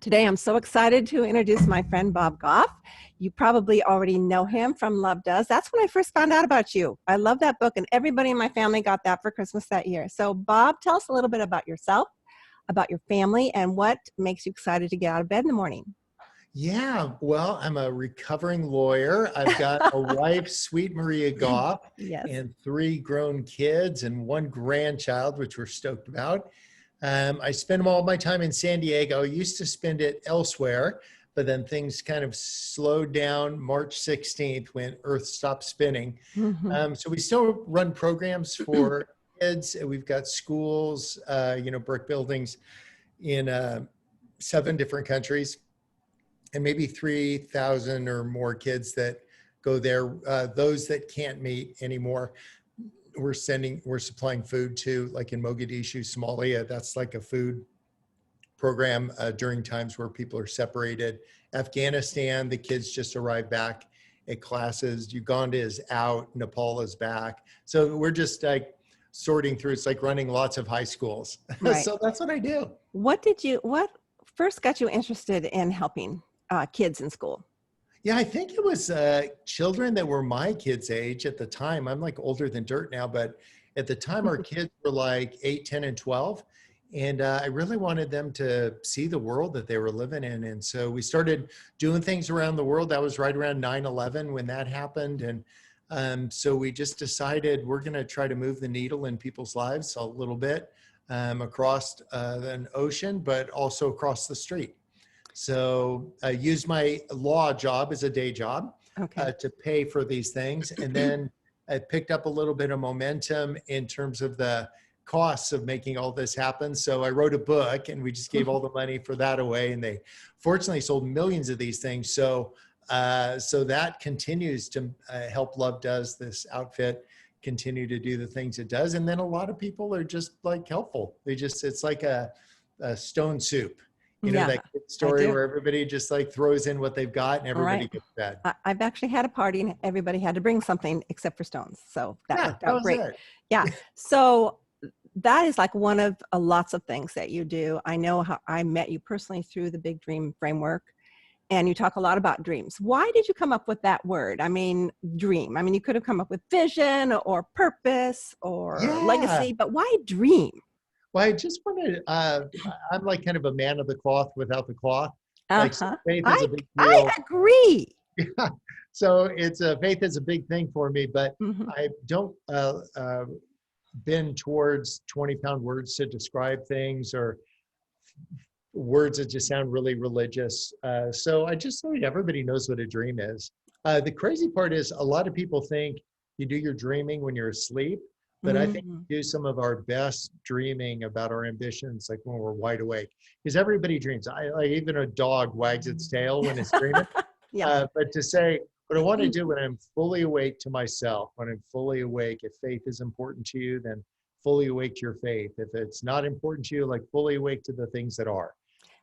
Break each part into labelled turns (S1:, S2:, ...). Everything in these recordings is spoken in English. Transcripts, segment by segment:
S1: Today, I'm so excited to introduce my friend Bob Goff. You probably already know him from Love Does. That's when I first found out about you. I love that book, and everybody in my family got that for Christmas that year. So, Bob, tell us a little bit about yourself, about your family, and what makes you excited to get out of bed in the morning.
S2: Yeah, well, I'm a recovering lawyer. I've got a wife, Sweet Maria Goff,
S1: Yes.
S2: and three grown kids and one grandchild, which we're stoked about. I spend all my time in San Diego. I used to spend it elsewhere, but then things kind of slowed down March 16th when Earth stopped spinning.
S1: Hmm.
S2: So we still run programs for kids. We've got schools, brick buildings in 7 different countries, and maybe 3,000 or more kids that go there. Those that can't meet anymore, we're supplying food to, like in Mogadishu, Somalia. That's like a food program during times where people are separated. Afghanistan, the kids just arrived back at classes. Uganda is out, Nepal is back. So we're just like sorting through. It's like running lots of high schools.
S1: Right.
S2: So that's what I do.
S1: What first got you interested in helping kids in school?
S2: Yeah, I think it was children that were my kids' age at the time. I'm like older than dirt now, but at the time our kids were like 8, 10, and 12. And I really wanted them to see the world that they were living in. And so we started doing things around the world. That was right around 9/11 when that happened. And so we just decided we're going to try to move the needle in people's lives a little bit across an ocean, but also across the street. So I used my law job as a day job
S1: Okay.
S2: to pay for these things. And then I picked up a little bit of momentum in terms of the costs of making all this happen. So I wrote a book and we just gave all the money for that away. And they fortunately sold millions of these things. So that continues to help Love Does, this outfit, continue to do the things it does. And then a lot of people are just like helpful. It's like a stone soup.
S1: Yeah,
S2: That kid
S1: I
S2: story
S1: do.
S2: where everybody just like throws in what they've got and
S1: All
S2: everybody
S1: right.
S2: gets fed.
S1: I've actually had a party and everybody had to bring something except for stones. So that
S2: Yeah,
S1: worked
S2: that
S1: out
S2: was
S1: great.
S2: it.
S1: Yeah. So that is like one of lots of things that you do. I know how I met you personally through the Big Dream Framework, and you talk a lot about dreams. Why did you come up with that word? I mean, dream. I mean, you could have come up with vision or purpose or
S2: Yeah.
S1: legacy, but why dream?
S2: Well, I just wanted, I'm like kind of a man of the cloth without the cloth. Like, so
S1: Uh-huh.
S2: faith is
S1: I
S2: a big
S1: I
S2: deal.
S1: agree.
S2: Yeah. So faith is a big thing for me, but
S1: Hmm.
S2: I don't bend towards 20-pound words to describe things, or words that just sound really religious. So I just thought everybody knows what a dream is. The crazy part is a lot of people think you do your dreaming when you're asleep, but I think
S1: Hmm.
S2: we do some of our best dreaming about our ambitions like when we're wide awake, because everybody dreams. Like even a dog wags its tail when it's dreaming.
S1: Yeah.
S2: But to say, what I want to do when I'm fully awake to myself, when I'm fully awake, if faith is important to you, then fully awake to your faith. If it's not important to you, like fully awake to the things that are.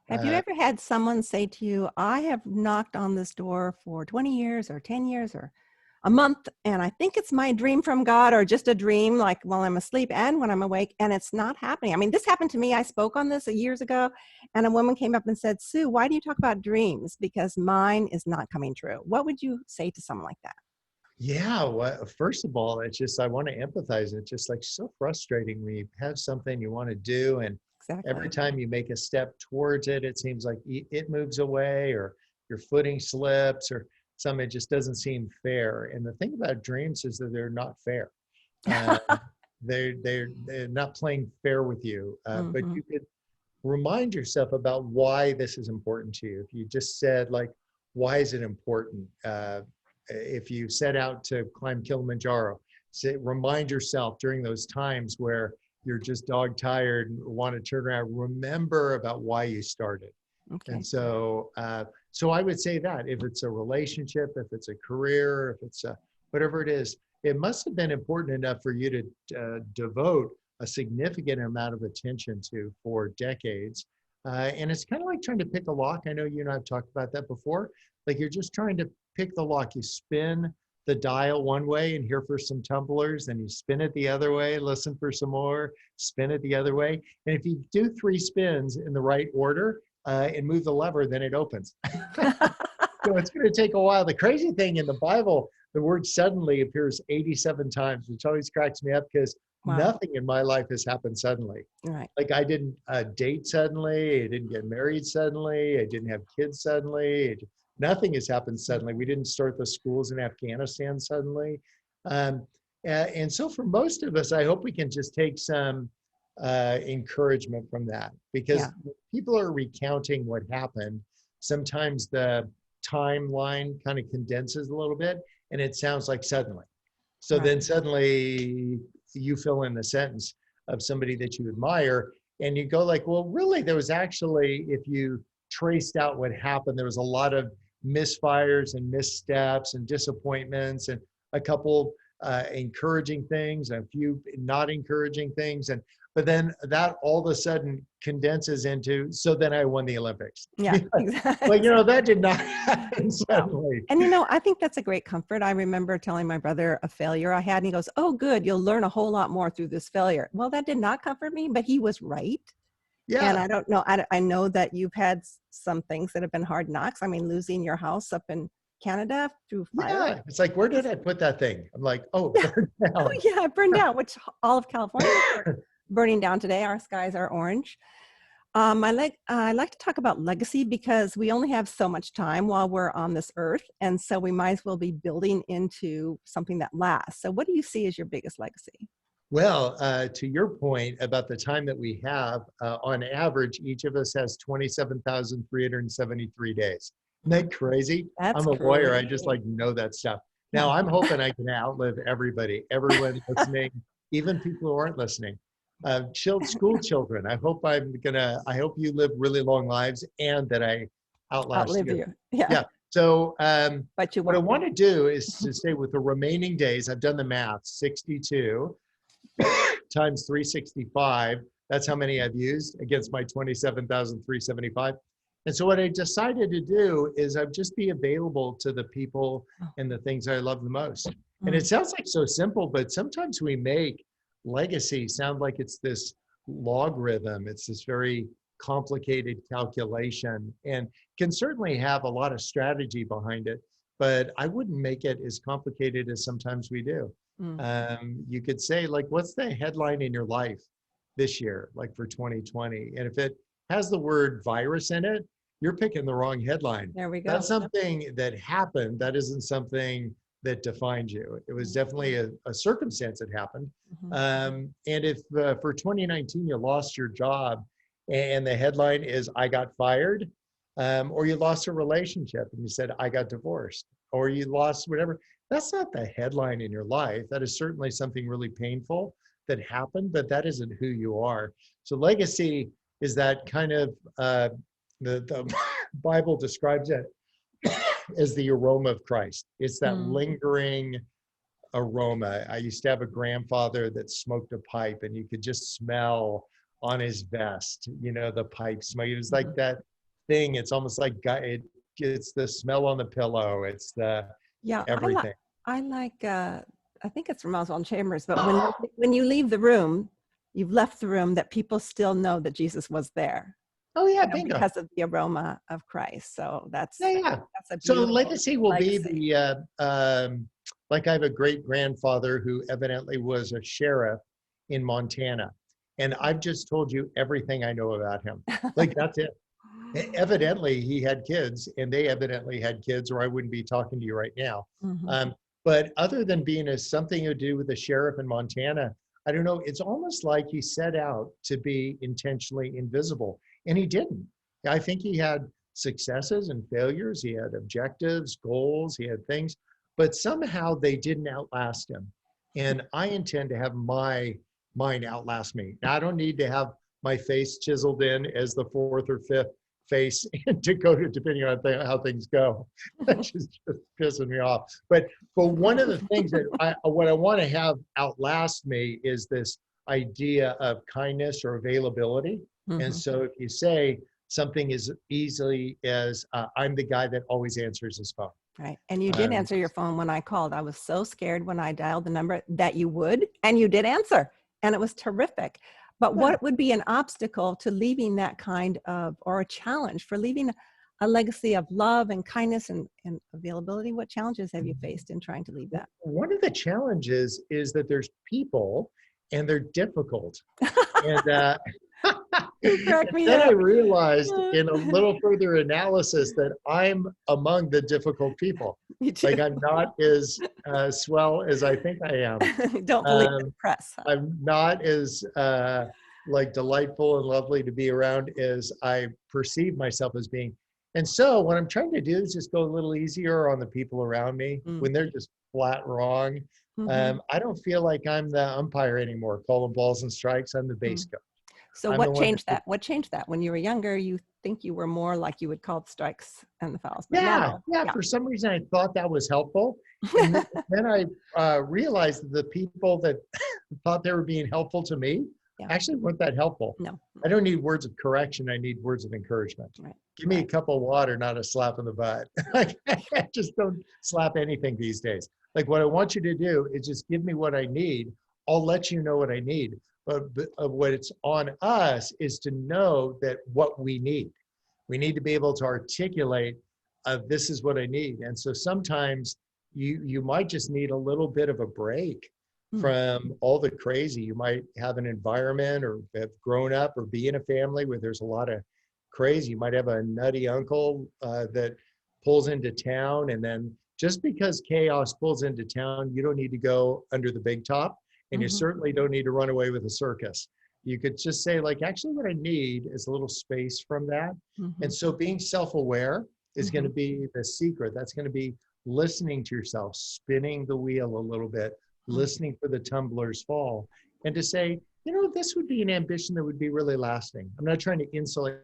S1: Have you
S2: Uh,
S1: ever had someone say to you, I have knocked on this door for 20 years or 10 years or a month, and I think it's my dream from God or just a dream, like while I'm asleep and when I'm awake, and it's not happening? I mean, this happened to me. I spoke on this years ago, and a woman came up and said, Sue, why do you talk about dreams? Because mine is not coming true. What would you say to someone like that?
S2: yeah, well, first of all, it's just, I want to empathize. It's just like so frustrating when you have something you want to do, and every
S1: Exactly.
S2: time you make a step towards it, it seems like it moves away, or your footing slips, or something. It just doesn't seem fair. And the thing about dreams is that they're not fair. Uh, they're not playing fair with you. But
S1: Hmm.
S2: you could remind yourself about why this is important to you. If you just said like, why is it important? If you set out to climb Kilimanjaro, remind yourself during those times where you're just dog tired and want to turn around, remember about why you started. And
S1: Okay.
S2: so I would say that if it's a relationship, if it's a career, if it's whatever it is, it must have been important enough for you to devote a significant amount of attention to for decades. And it's kind of like trying to pick a lock. I know you and I have talked about that before. Like you're just trying to pick the lock. You spin the dial one way and hear for some tumblers, then you spin it the other way, listen for some more, spin it the other way. And if you do 3 spins in the right order, and move the lever, then it opens. So it's going to take a while. The crazy thing in the Bible, the word suddenly appears 87 times, which always cracks me up because
S1: Wow.
S2: nothing in my life has happened suddenly.
S1: Right.
S2: Like I didn't date suddenly. I didn't get married suddenly. I didn't have kids suddenly. Nothing has happened suddenly. We didn't start the schools in Afghanistan suddenly. And so for most of us, I hope we can just take some encouragement from that, because when people are recounting what happened, sometimes the timeline kind of condenses a little bit and it sounds like suddenly. So then suddenly you fill in the sentence of somebody that you admire and you go like, well, really, there was actually, if you traced out what happened, there was a lot of misfires and missteps and disappointments and a couple encouraging things and a few not encouraging things. But then that all of a sudden condenses into, so then I won the Olympics.
S1: Yeah, exactly.
S2: But, you know, that did not happen suddenly.
S1: And, you know, I think that's a great comfort. I remember telling my brother a failure I had, and he goes, oh, good, you'll learn a whole lot more through this failure. Well, that did not comfort me, but he was right.
S2: Yeah.
S1: And I don't know, I know that you've had some things that have been hard knocks. I mean, losing your house up in Canada through fire.
S2: Yeah, it's like, where did I put that thing? I'm like, oh, it burned down.
S1: Oh, yeah, it burned down, which all of California is burning down today. Our skies are orange. I like to talk about legacy because we only have so much time while we're on this earth. And so we might as well be building into something that lasts. So what do you see as your biggest legacy?
S2: Well, to your point about the time that we have, on average, each of us has 27,373 days. Isn't that crazy?
S1: That's
S2: I'm a lawyer. I
S1: crazy.
S2: just like know that stuff. Now, I'm hoping I can outlive everybody, everyone listening, even people who aren't listening. School children. I hope you live really long lives and that I outlive you. Yeah. So
S1: But
S2: what I want to do is to say with the remaining days, I've done the math, 62 times 365. That's how many I've used against my 27,375. And so what I decided to do is I'd just be available to the people and the things I love the most. And it sounds like so simple, but sometimes we make legacy sound like it's this logarithm. It's this very complicated calculation and can certainly have a lot of strategy behind it, but I wouldn't make it as complicated as sometimes we do. You could say, like, what's the headline in your life this year, like for 2020? And if it has the word virus in it, you're picking the wrong headline.
S1: There we go.
S2: That's something that happened. That isn't something that defined you. It was definitely a circumstance that happened. And if for 2019 you lost your job and the headline is I got fired, or you lost a relationship and you said I got divorced, or you lost whatever, that's not the headline in your life. That is certainly something really painful that happened, but that isn't who you are. So legacy is that kind of, the Bible describes it as the aroma of Christ. It's that lingering aroma. I used to have a grandfather that smoked a pipe and you could just smell on his vest, you know, the pipe smell. It was like that thing. It's almost like it's the smell on the pillow. It's the everything.
S1: I think it's from Oswald Chambers, but when you leave the room, you've left the room, that people still know that Jesus was there.
S2: Oh yeah,
S1: you know, because of the aroma of Christ. So that's a
S2: so legacy will be the like I have a great grandfather who evidently was a sheriff in Montana, and I've just told you everything I know about him. Like that's it. Evidently he had kids, and they evidently had kids, or I wouldn't be talking to you right now. But other than being something to do with the sheriff in Montana, I don't know. It's almost like he set out to be intentionally invisible. And he didn't. I think he had successes and failures. He had objectives, goals, he had things, but somehow they didn't outlast him. And I intend to have mine outlast me. Now, I don't need to have my face chiseled in as the fourth or fifth face in Dakota, depending on how things go. That's just pissing me off. But one of the things that what I want to have outlast me is this idea of kindness or availability. And so if you say something as easily as, I'm the guy that always answers his phone.
S1: Right. And you did answer your phone when I called. I was so scared when I dialed the number that you would, and you did answer. And it was terrific. But what would be an obstacle to leaving that kind of, or a challenge for leaving a legacy of love and kindness and availability? What challenges have you faced in trying to leave that?
S2: One of the challenges is that there's people and they're difficult. And
S1: You crack me
S2: then I
S1: up.
S2: realized in a little further analysis that I'm among the difficult people.
S1: Me too.
S2: Like I'm not as swell as I think I am.
S1: Don't believe the press. Huh?
S2: I'm not as like delightful and lovely to be around as I perceive myself as being. And so what I'm trying to do is just go a little easier on the people around me when they're just flat wrong. I don't feel like I'm the umpire anymore, calling balls and strikes. I'm the base coach.
S1: So what changed that? What changed that? When you were younger, you think you were more like you would call the strikes and the fouls. But
S2: Yeah.
S1: now,
S2: For some reason, I thought that was helpful. And then I realized that the people that thought they were being helpful to me actually weren't that helpful.
S1: No.
S2: I don't need words of correction. I need words of encouragement.
S1: Right.
S2: Give me a cup of water, not a slap in the butt. I just don't slap anything these days. Like what I want you to do is just give me what I need. I'll let you know what I need. But what it's on us is to know that what we need. We need to be able to articulate, this is what I need. And so sometimes you might just need a little bit of a break from all the crazy. You might have an environment or have grown up or be in a family where there's a lot of crazy. You might have a nutty uncle that pulls into town. And then just because chaos pulls into town, you don't need to go under the big top. And you certainly don't need to run away with a circus. You could just say, like, actually what I need is a little space from that. And so being self-aware is going to be the secret. That's going to be listening to yourself, spinning the wheel a little bit, listening for the tumblers fall, and to say, you know, this would be an ambition that would be really lasting. I'm not trying to insulate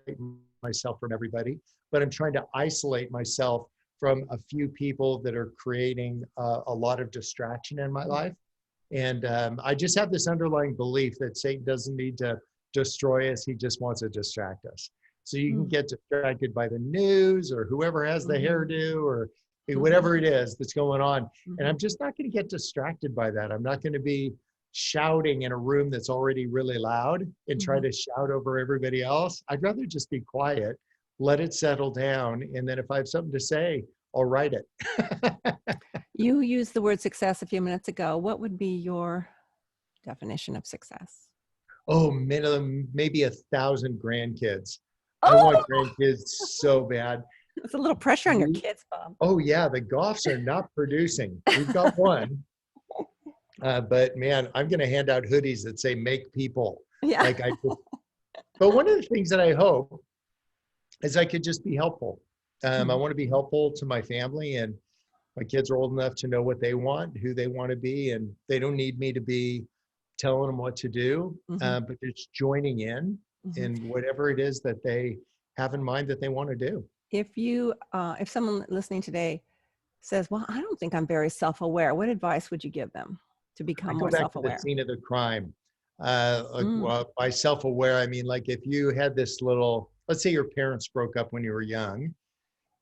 S2: myself from everybody, but I'm trying to isolate myself from a few people that are creating a lot of distraction in my life. And I just have this underlying belief that Satan doesn't need to destroy us. He just wants to distract us. So you can get distracted by the news or whoever has the hairdo or whatever it is that's going on. And I'm just not going to get distracted by that. I'm not going to be shouting in a room that's already really loud and try to shout over everybody else. I'd rather just be quiet, let it settle down. And then if I have something to say, I'll write it.
S1: You used the word success a few minutes ago. What would be your definition of success?
S2: Oh, minimum, maybe 1,000 grandkids. I want grandkids so bad.
S1: It's a little pressure on your kids, Bob.
S2: Oh yeah, the Goffs are not producing. We've got one. But man, I'm going to hand out hoodies that say "Make People."
S1: Yeah.
S2: But one of the things that I hope is I could just be helpful. I want to be helpful to my family, and my kids are old enough to know what they want, who they want to be, and they don't need me to be telling them what to do, but just joining in whatever it is that they have in mind that they want to do.
S1: If someone listening today says, well, I don't think I'm very self-aware, what advice would you give them to become more self-aware?
S2: To the scene of the crime. Well, by self-aware, I mean, like if you had this little, let's say your parents broke up when you were young.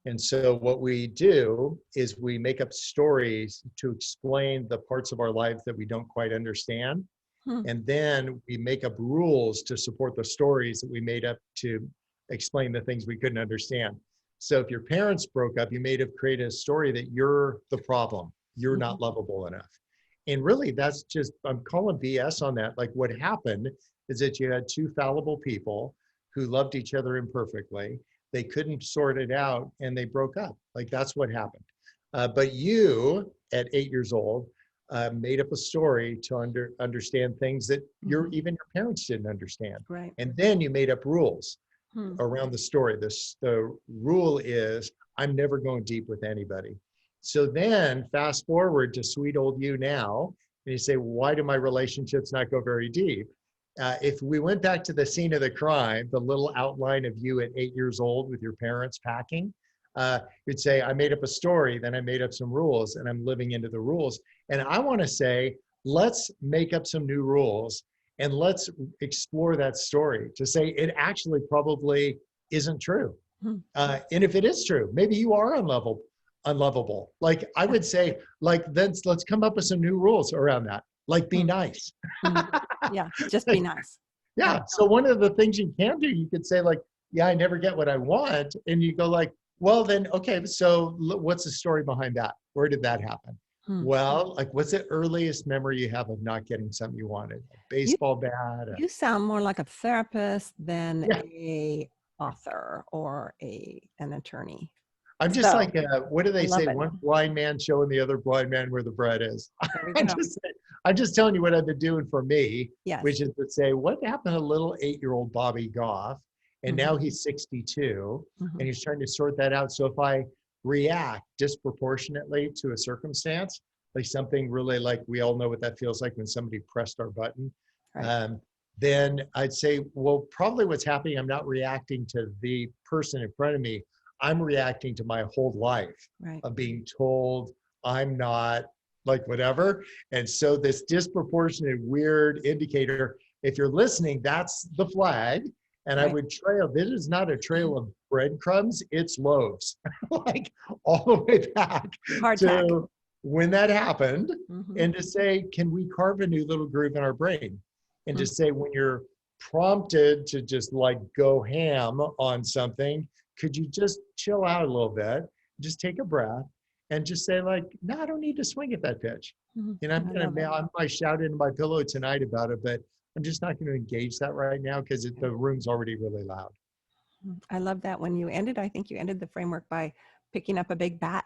S2: And so what we do is we make up stories to explain the parts of our lives that we don't quite understand. And then we make up rules to support the stories that we made up to explain the things we couldn't understand. So if your parents broke up, you may have created a story that you're the problem. You're not lovable enough. And really, that's just, I'm calling BS on that. Like what happened is that you had two fallible people who loved each other imperfectly. They couldn't sort it out and they broke up. Like that's what happened. But you, at 8 years old, made up a story to understand things that even your parents didn't understand.
S1: Right.
S2: And then you made up rules around the story. The rule is, I'm never going deep with anybody. So then fast forward to sweet old you now, and you say, why do my relationships not go very deep? If we went back to the scene of the crime, the little outline of you at 8 years old with your parents packing, you'd say, I made up a story, then I made up some rules, and I'm living into the rules. And I want to say, let's make up some new rules and let's explore that story to say it actually probably isn't true. And if it is true, maybe you are unlovable. Like I would say, like, then let's come up with some new rules around that. Like be nice.
S1: Yeah, just be nice.
S2: Yeah. So one of the things you can do, you could say like, yeah, I never get what I want. And you go like, well, then, okay, so what's the story behind that? Where did that happen?
S1: Hmm.
S2: Well, like, what's the earliest memory you have of not getting something you wanted? A
S1: You
S2: baseball bat?
S1: you sound more like a therapist than
S2: Yeah.
S1: a author or an attorney.
S2: I'm just
S1: So
S2: like, what do
S1: I
S2: they
S1: love
S2: say?
S1: it.
S2: One blind man showing the other blind man where the bread is.
S1: There we
S2: I'm
S1: go.
S2: just, I'm just telling you what I've been doing for me,
S1: Yes.
S2: which is to say, what happened to little 8-year-old Bobby Goff? And now
S1: Mhm.
S2: he's 62 and
S1: Mhm.
S2: he's trying to sort that out. So if I react disproportionately to a circumstance, like something really like we all know what that feels like when somebody pressed our button,
S1: Right.
S2: um, then I'd say, well, probably what's happening, I'm not reacting to the person in front of me. I'm reacting to my whole life
S1: Right.
S2: of being told I'm not like whatever. And so this disproportionate weird indicator, if you're listening, that's the flag. And I
S1: Right.
S2: would trail, this is not a trail of breadcrumbs, it's loaves, like all the way back
S1: Hardtack.
S2: to when that happened.
S1: Mhm.
S2: And to say, can we carve a new little groove in our brain? And to
S1: Mm.
S2: say, when you're prompted to just like go ham on something, could you just chill out a little bit, just take a breath, and just say like, no, I don't need to swing at that pitch.
S1: Mhm.
S2: And
S1: I love it.
S2: I might shout into my pillow tonight about it, but I'm just not going to engage that right now because the room's already really loud.
S1: I love that when you ended, I think you ended the framework by picking up a big bat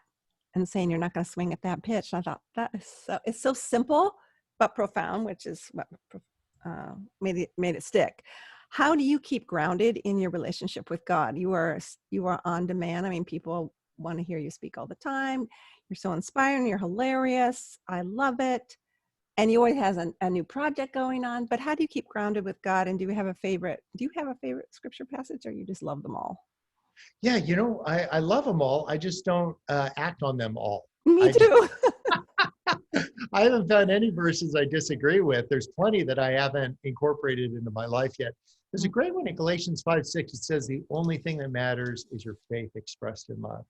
S1: and saying you're not going to swing at that pitch. And I thought that is it's so simple but profound, which is what made it stick. How do you keep grounded in your relationship with God? You are on demand. I mean, people want to hear you speak all the time. You're so inspiring. You're hilarious. I love it. And you always has a new project going on. But how do you keep grounded with God? And do you have a favorite? Do you have a favorite scripture passage, or you just love them all?
S2: Yeah, I love them all. I just don't act on them all.
S1: Me
S2: I just
S1: too.
S2: I haven't found any verses I disagree with. There's plenty that I haven't incorporated into my life yet. There's a great one in Galatians 5:6. It says the only thing that matters is your faith expressed in love.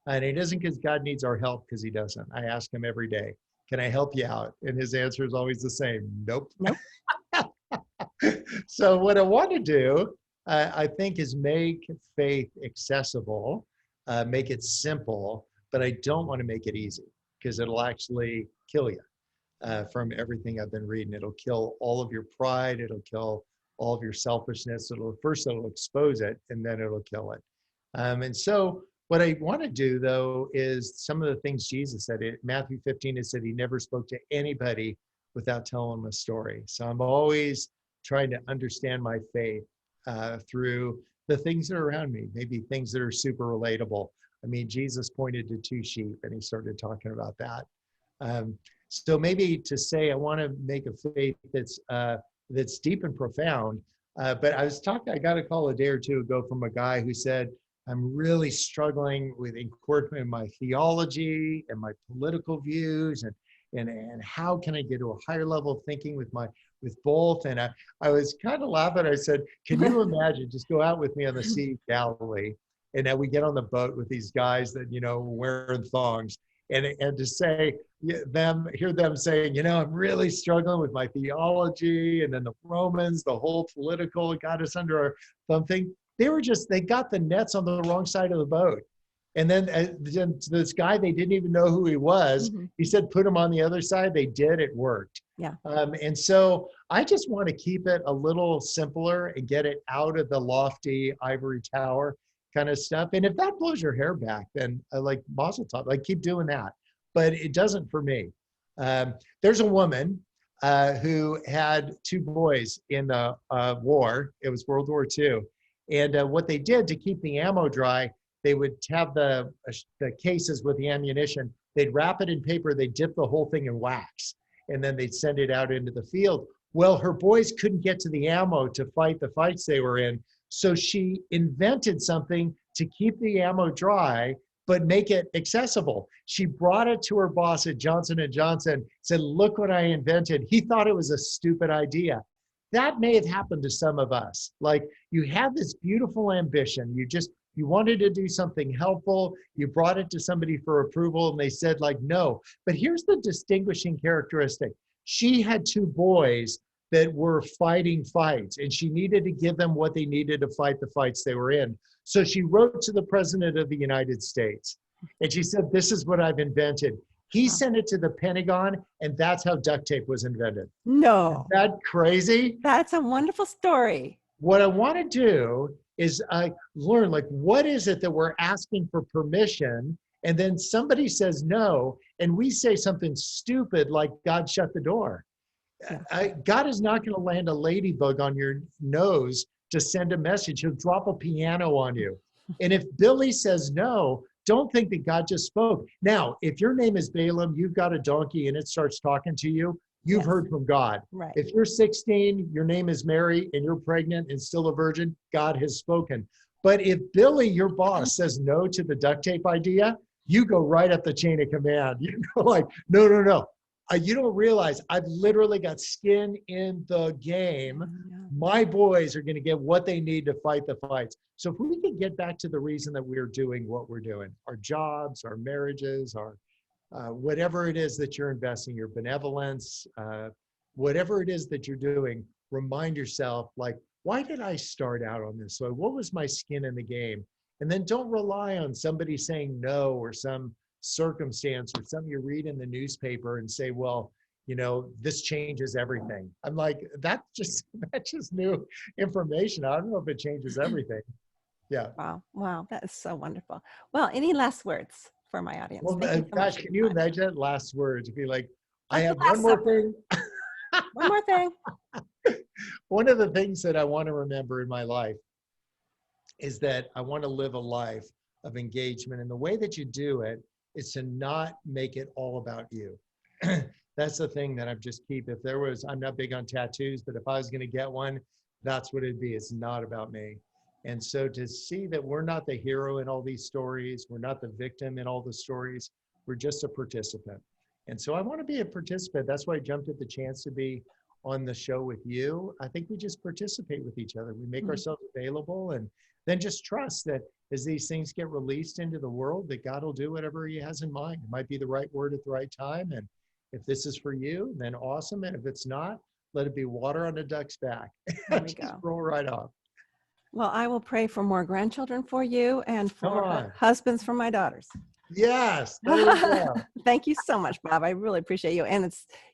S2: And it isn't because God needs our help, because he doesn't. I ask him every day, can I help you out? And his answer is always the same, nope.
S1: Nope.
S2: So what I want to do, I think, is make faith accessible, make it simple, but I don't want to make it easy because it'll actually kill you. From everything I've been reading, it'll kill all of your pride. It'll kill all of your selfishness. It'll expose it, and then it'll kill it. And so what I want to do, though, is some of the things Jesus said. In Matthew 15, it said he never spoke to anybody without telling them a story. So I'm always trying to understand my faith through the things that are around me, maybe things that are super relatable. I mean, Jesus pointed to 2 sheep and he started talking about that. So maybe to say I want to make a faith that's deep and profound. But I got a call a day or two ago from a guy who said, I'm really struggling with incorporating my theology and my political views and how can I get to a higher level of thinking with both. And I was kind of laughing. I said, can you imagine, just go out with me on the Sea of Galilee, and now we get on the boat with these guys that, wearing thongs, and to say hear them saying, I'm really struggling with my theology, and then the Romans, the whole political got us under our thumb thing. They got the nets on the wrong side of the boat. And then this guy, they didn't even know who he was.
S1: Mm-hmm.
S2: He said, put him on the other side. They did, it worked.
S1: Yeah.
S2: And so I just want to keep it a little simpler and get it out of the lofty ivory tower kind of stuff. And if that blows your hair back, then like Mazel Tov, like keep doing that. But it doesn't for me. There's a woman who had 2 boys in the war. It was World War II. And what they did to keep the ammo dry, they would have the cases with the ammunition. They'd wrap it in paper. They'd dip the whole thing in wax, and then they'd send it out into the field. Well, her boys couldn't get to the ammo to fight the fights they were in. So she invented something to keep the ammo dry, but make it accessible. She brought it to her boss at Johnson & Johnson, said, look what I invented. He thought it was a stupid idea. That may have happened to some of us. Like, you had this beautiful ambition. You wanted to do something helpful. You brought it to somebody for approval and they said like, no. But here's the distinguishing characteristic. She had 2 boys that were fighting fights, and she needed to give them what they needed to fight the fights they were in. So she wrote to the President of the United States, and she said, "This is what I've invented." He sent it to the Pentagon, and that's how duct tape was invented.
S1: No.
S2: Is that crazy?
S1: That's a wonderful story.
S2: What I want to do is learn, like, what is it that we're asking for permission, and then somebody says no, and we say something stupid like God shut the door.
S1: Yeah.
S2: God is not going to land a ladybug on your nose to send a message. He'll drop a piano on you. And if Billy says no, don't think that God just spoke. Now, if your name is Balaam, you've got a donkey and it starts talking to you, you've heard from God.
S1: Right.
S2: If you're 16, your name is Mary, and you're pregnant and still a virgin, God has spoken. But if Billy, your boss, says no to the duct tape idea, you go right up the chain of command. You go like, no, no, no. You don't realize I've literally got skin in the game. My boys are going to get what they need to fight the fights. So if we can get back to the reason that we're doing what we're doing, our jobs, our marriages, our whatever it is that you're investing, your benevolence, whatever it is that you're doing, remind yourself, like, why did I start out on this? So what was my skin in the game? And then don't rely on somebody saying no, or some circumstance or something you read in the newspaper and say, well, you know, this changes everything. I'm like, that's just new information. I don't know if it changes everything. Yeah.
S1: Wow. That is so wonderful. Well, any last words for my audience?
S2: Well, gosh, can you imagine that last words? Be like, I have
S1: one
S2: more thing.
S1: One more thing.
S2: One of the things that I want to remember in my life is that I want to live a life of engagement. And the way that you do it is to not make it all about you. That's the thing that I'm not big on tattoos, but if I was going to get one, that's what it'd be. It's not about me. And so to see that we're not the hero in all these stories, we're not the victim in all the stories, we're just a participant. And so I want to be a participant. That's why I jumped at the chance to be on the show with you. I think we just participate with each other. We make ourselves available, and then just trust that as these things get released into the world, that God will do whatever he has in mind. It might be the right word at the right time. And if this is for you, then awesome. And if it's not, let it be water on a duck's back.
S1: There we
S2: just
S1: go.
S2: roll right off.
S1: Well, I will pray for more grandchildren for you and for husbands for my daughters.
S2: Yes. There we go.
S1: Thank you so much, Bob. I really appreciate you. And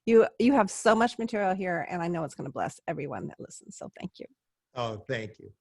S1: you have so much material here, and I know it's going to bless everyone that listens. So thank you.
S2: Oh, thank you.